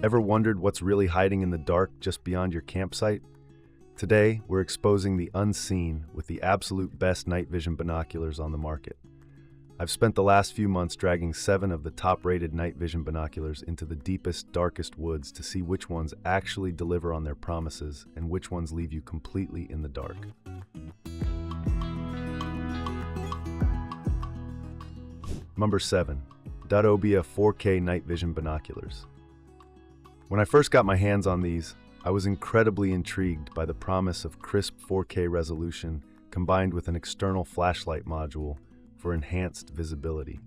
Ever wondered what's really hiding in the dark just beyond your campsite? Today, we're exposing the unseen with the absolute best night vision binoculars on the market. I've spent the last few months dragging 7 of the top-rated night vision binoculars into the deepest, darkest woods to see which ones actually deliver on their promises and which ones leave you completely in the dark. Number 7. ANGDAOBIA 4K Night Vision Binoculars. When I first got my hands on these, I was incredibly intrigued by the promise of crisp 4K resolution combined with an external flashlight module for enhanced visibility.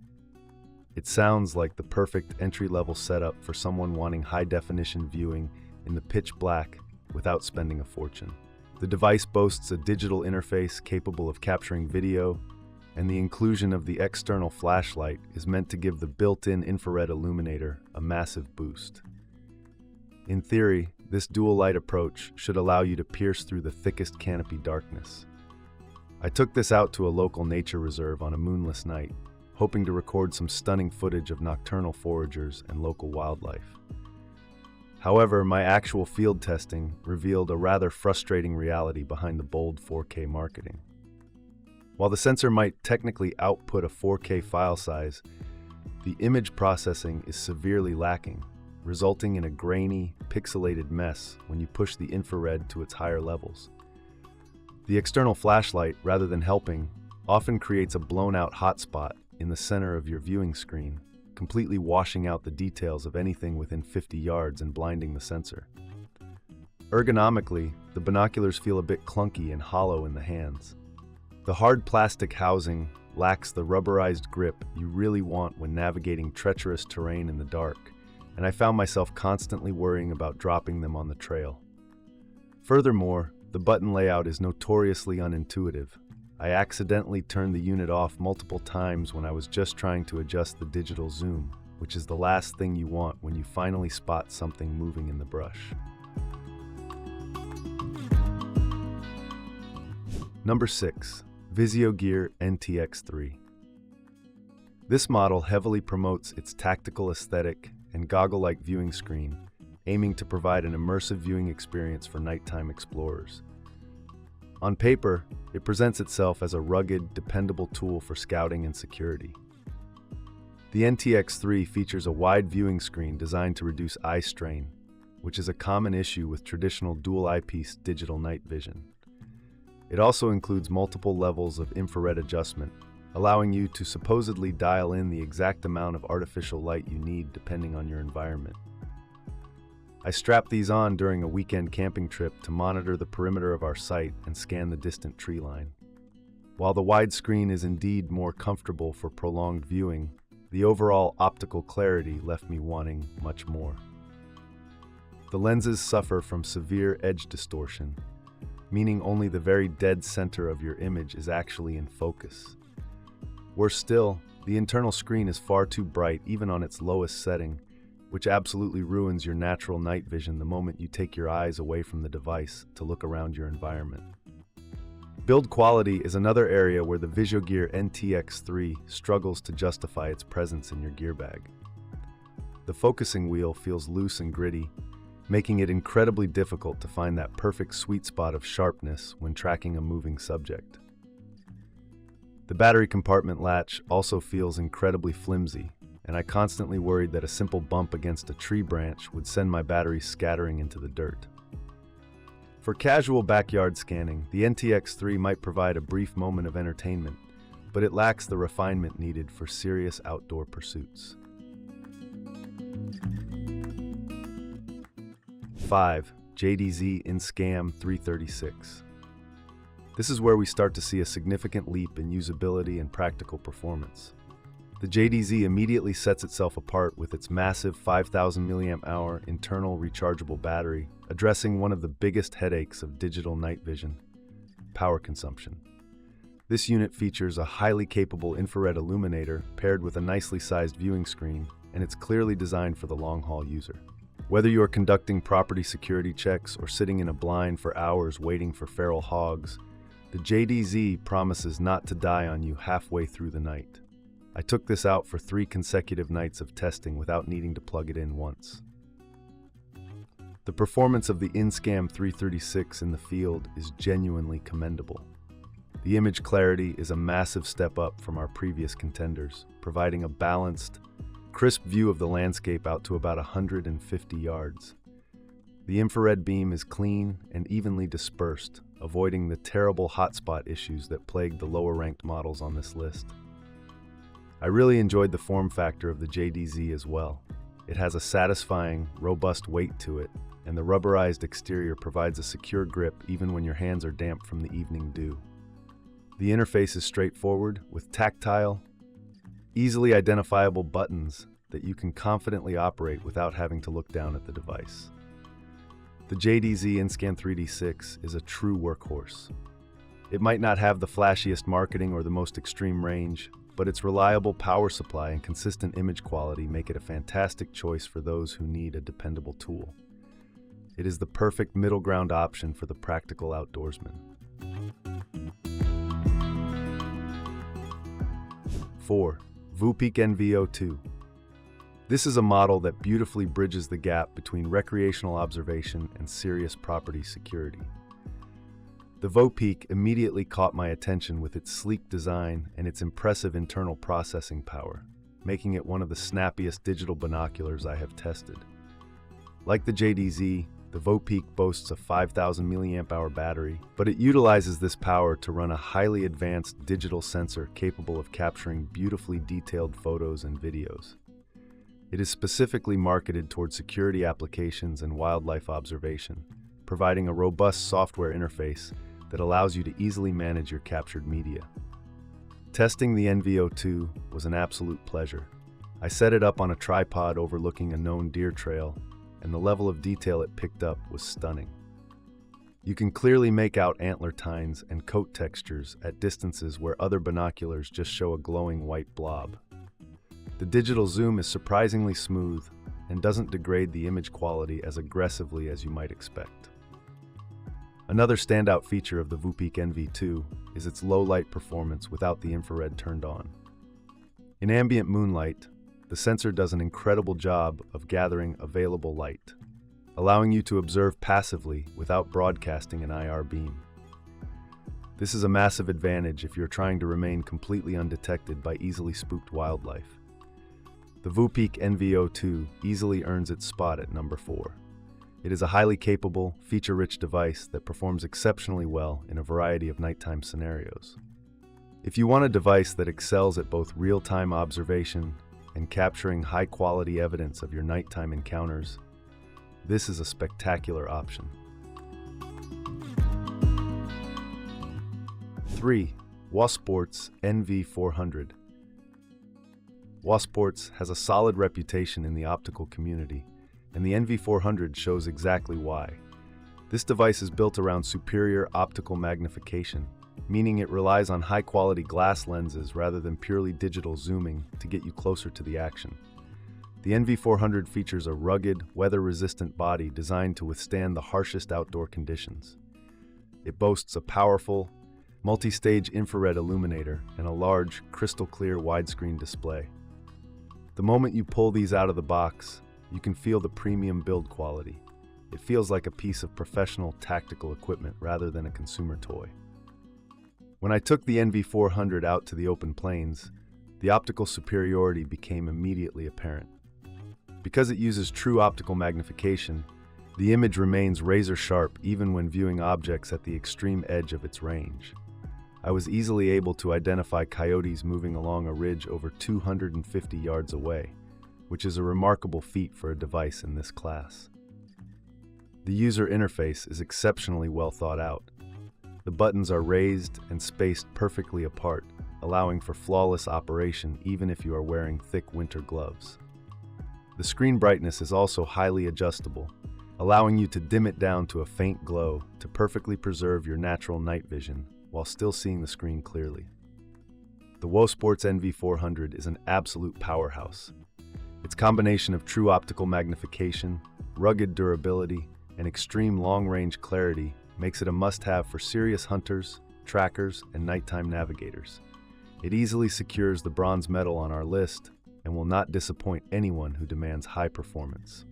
It sounds like the perfect entry-level setup for someone wanting high-definition viewing in the pitch black without spending a fortune. The device boasts a digital interface capable of capturing video, and the inclusion of the external flashlight is meant to give the built-in infrared illuminator a massive boost. In theory, this dual light approach should allow you to pierce through the thickest canopy darkness. I took this out to a local nature reserve on a moonless night, hoping to record some stunning footage of nocturnal foragers and local wildlife. However, my actual field testing revealed a rather frustrating reality behind the bold 4K marketing. While the sensor might technically output a 4K file size, the image processing is severely lacking, resulting in a grainy, pixelated mess when you push the infrared to its higher levels. The external flashlight, rather than helping, often creates a blown-out hotspot in the center of your viewing screen, completely washing out the details of anything within 50 yards and blinding the sensor. Ergonomically, the binoculars feel a bit clunky and hollow in the hands. The hard plastic housing lacks the rubberized grip you really want when navigating treacherous terrain in the dark, and I found myself constantly worrying about dropping them on the trail. Furthermore, the button layout is notoriously unintuitive. I accidentally turned the unit off multiple times when I was just trying to adjust the digital zoom, which is the last thing you want when you finally spot something moving in the brush. Number 6. VISIOGEAR NTX3. This model heavily promotes its tactical aesthetic and goggle-like viewing screen, aiming to provide an immersive viewing experience for nighttime explorers. On paper, it presents itself as a rugged, dependable tool for scouting and security. The NTX3 features a wide viewing screen designed to reduce eye strain, which is a common issue with traditional dual-eyepiece digital night vision. It also includes multiple levels of infrared adjustment, allowing you to supposedly dial in the exact amount of artificial light you need depending on your environment. I strapped these on during a weekend camping trip to monitor the perimeter of our site and scan the distant tree line. While the widescreen is indeed more comfortable for prolonged viewing, the overall optical clarity left me wanting much more. The lenses suffer from severe edge distortion, meaning only the very dead center of your image is actually in focus. Worse still, the internal screen is far too bright even on its lowest setting, which absolutely ruins your natural night vision the moment you take your eyes away from the device to look around your environment. Build quality is another area where the VISIOGEAR NTX3 struggles to justify its presence in your gear bag. The focusing wheel feels loose and gritty, making it incredibly difficult to find that perfect sweet spot of sharpness when tracking a moving subject. The battery compartment latch also feels incredibly flimsy, and I constantly worried that a simple bump against a tree branch would send my batteries scattering into the dirt. For casual backyard scanning, the NTX3 might provide a brief moment of entertainment, but it lacks the refinement needed for serious outdoor pursuits. 5. JDZ Inskam336. This is where we start to see a significant leap in usability and practical performance. The JDZ immediately sets itself apart with its massive 5,000 mAh internal rechargeable battery, addressing one of the biggest headaches of digital night vision: power consumption. This unit features a highly capable infrared illuminator paired with a nicely sized viewing screen, and it's clearly designed for the long-haul user. Whether you are conducting property security checks or sitting in a blind for hours waiting for feral hogs, the JDZ promises not to die on you halfway through the night. I took this out for 3 consecutive nights of testing without needing to plug it in once. The performance of the Inskam336 in the field is genuinely commendable. The image clarity is a massive step up from our previous contenders, providing a balanced, crisp view of the landscape out to about 150 yards. The infrared beam is clean and evenly dispersed, avoiding the terrible hotspot issues that plague the lower-ranked models on this list. I really enjoyed the form factor of the JDZ as well. It has a satisfying, robust weight to it, and the rubberized exterior provides a secure grip even when your hands are damp from the evening dew. The interface is straightforward, with tactile, easily identifiable buttons that you can confidently operate without having to look down at the device. The JDZ Inskam336 is a true workhorse. It might not have the flashiest marketing or the most extreme range, but its reliable power supply and consistent image quality make it a fantastic choice for those who need a dependable tool. It is the perfect middle ground option for the practical outdoorsman. 4. VOOPEAK NV02. This is a model that beautifully bridges the gap between recreational observation and serious property security. The VOOPEAK immediately caught my attention with its sleek design and its impressive internal processing power, making it one of the snappiest digital binoculars I have tested. Like the JDZ, the VOOPEAK boasts a 5,000 mAh battery, but it utilizes this power to run a highly advanced digital sensor capable of capturing beautifully detailed photos and videos. It is specifically marketed toward security applications and wildlife observation, providing a robust software interface that allows you to easily manage your captured media. Testing the NV02 was an absolute pleasure. I set it up on a tripod overlooking a known deer trail, and the level of detail it picked up was stunning. You can clearly make out antler tines and coat textures at distances where other binoculars just show a glowing white blob. The digital zoom is surprisingly smooth and doesn't degrade the image quality as aggressively as you might expect. Another standout feature of the VOOPEAK NV2 is its low light performance without the infrared turned on. In ambient moonlight, the sensor does an incredible job of gathering available light, allowing you to observe passively without broadcasting an IR beam. This is a massive advantage if you're trying to remain completely undetected by easily spooked wildlife. The VOOPEAK NV02 easily earns its spot at number 4. It is a highly capable, feature-rich device that performs exceptionally well in a variety of nighttime scenarios. If you want a device that excels at both real-time observation and capturing high-quality evidence of your nighttime encounters, this is a spectacular option. 3. WOSPORTS NV400. WOSPORTS has a solid reputation in the optical community, and the NV400 shows exactly why. This device is built around superior optical magnification, meaning it relies on high-quality glass lenses rather than purely digital zooming to get you closer to the action. The NV400 features a rugged, weather-resistant body designed to withstand the harshest outdoor conditions. It boasts a powerful, multi-stage infrared illuminator and a large, crystal-clear widescreen display. The moment you pull these out of the box, you can feel the premium build quality. It feels like a piece of professional tactical equipment rather than a consumer toy. When I took the NV400 out to the open plains, the optical superiority became immediately apparent. Because it uses true optical magnification, the image remains razor sharp even when viewing objects at the extreme edge of its range. I was easily able to identify coyotes moving along a ridge over 250 yards away, which is a remarkable feat for a device in this class. The user interface is exceptionally well thought out. The buttons are raised and spaced perfectly apart, allowing for flawless operation even if you are wearing thick winter gloves. The screen brightness is also highly adjustable, allowing you to dim it down to a faint glow to perfectly preserve your natural night vision while still seeing the screen clearly. The WOSPORTS NV400 is an absolute powerhouse. Its combination of true optical magnification, rugged durability, and extreme long-range clarity makes it a must-have for serious hunters, trackers, and nighttime navigators. It easily secures the bronze medal on our list and will not disappoint anyone who demands high performance.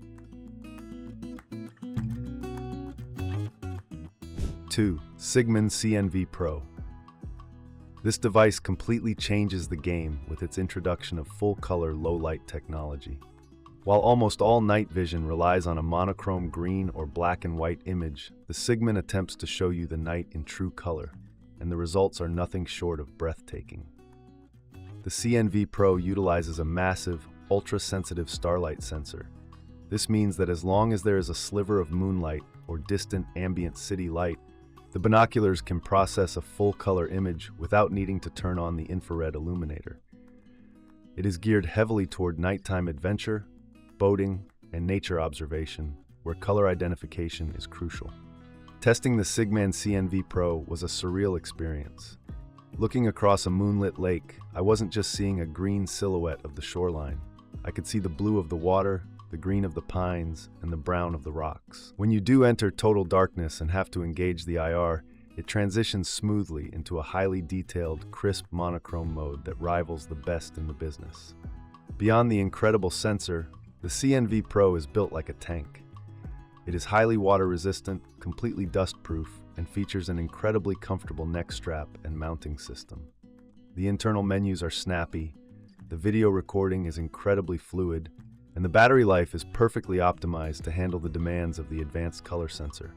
2. CIGMAN CNVPRO. This device completely changes the game with its introduction of full-color low-light technology. While almost all night vision relies on a monochrome green or black and white image, the CIGMAN attempts to show you the night in true color, and the results are nothing short of breathtaking. The CNVPRO utilizes a massive, ultra-sensitive starlight sensor. This means that as long as there is a sliver of moonlight or distant ambient city light, the binoculars can process a full-color image without needing to turn on the infrared illuminator. It is geared heavily toward nighttime adventure, boating, and nature observation, where color identification is crucial. Testing the CIGMAN CNVPRO was a surreal experience. Looking across a moonlit lake, I wasn't just seeing a green silhouette of the shoreline. I could see the blue of the water, the green of the pines, and the brown of the rocks. When you do enter total darkness and have to engage the IR, it transitions smoothly into a highly detailed, crisp monochrome mode that rivals the best in the business. Beyond the incredible sensor, the CNVPRO is built like a tank. It is highly water-resistant, completely dust-proof, and features an incredibly comfortable neck strap and mounting system. The internal menus are snappy, the video recording is incredibly fluid, and the battery life is perfectly optimized to handle the demands of the advanced color sensor.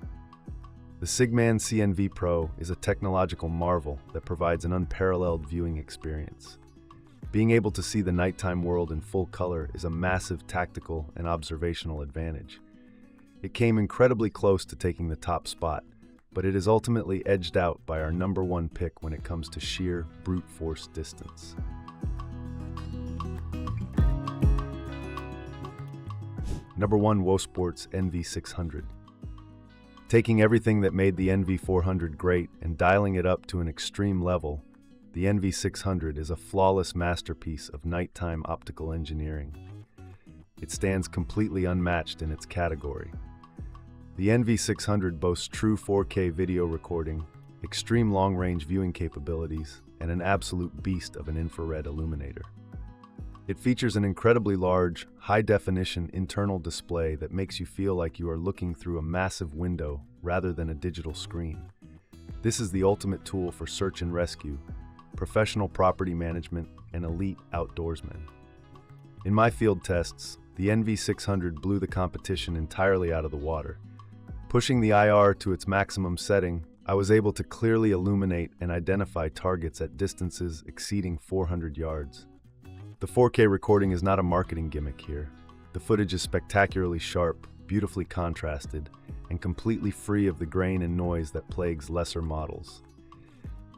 The CIGMAN CNVPRO is a technological marvel that provides an unparalleled viewing experience. Being able to see the nighttime world in full color is a massive tactical and observational advantage. It came incredibly close to taking the top spot, but it is ultimately edged out by our #1 pick when it comes to sheer brute force distance. Number 1. WOSPORTS NV600. Taking everything that made the NV400 great and dialing it up to an extreme level, the NV600 is a flawless masterpiece of nighttime optical engineering. It stands completely unmatched in its category. The NV600 boasts true 4K video recording, extreme long-range viewing capabilities, and an absolute beast of an infrared illuminator. It features an incredibly large, high-definition internal display that makes you feel like you are looking through a massive window rather than a digital screen. This is the ultimate tool for search and rescue, professional property management, and elite outdoorsmen. In my field tests, the NV600 blew the competition entirely out of the water. Pushing the IR to its maximum setting, I was able to clearly illuminate and identify targets at distances exceeding 400 yards. The 4K recording is not a marketing gimmick here. The footage is spectacularly sharp, beautifully contrasted, and completely free of the grain and noise that plagues lesser models.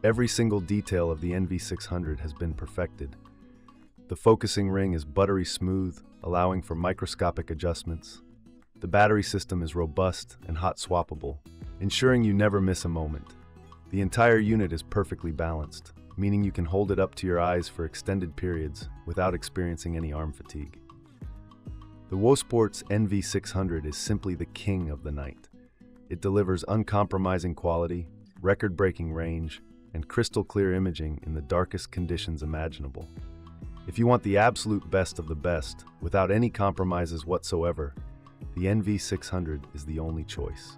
Every single detail of the NV600 has been perfected. The focusing ring is buttery smooth, allowing for microscopic adjustments. The battery system is robust and hot swappable, ensuring you never miss a moment. The entire unit is perfectly balanced, meaning you can hold it up to your eyes for extended periods without experiencing any arm fatigue. The WOSPORTS NV600 is simply the king of the night. It delivers uncompromising quality, record-breaking range, and crystal-clear imaging in the darkest conditions imaginable. If you want the absolute best of the best, without any compromises whatsoever, the NV600 is the only choice.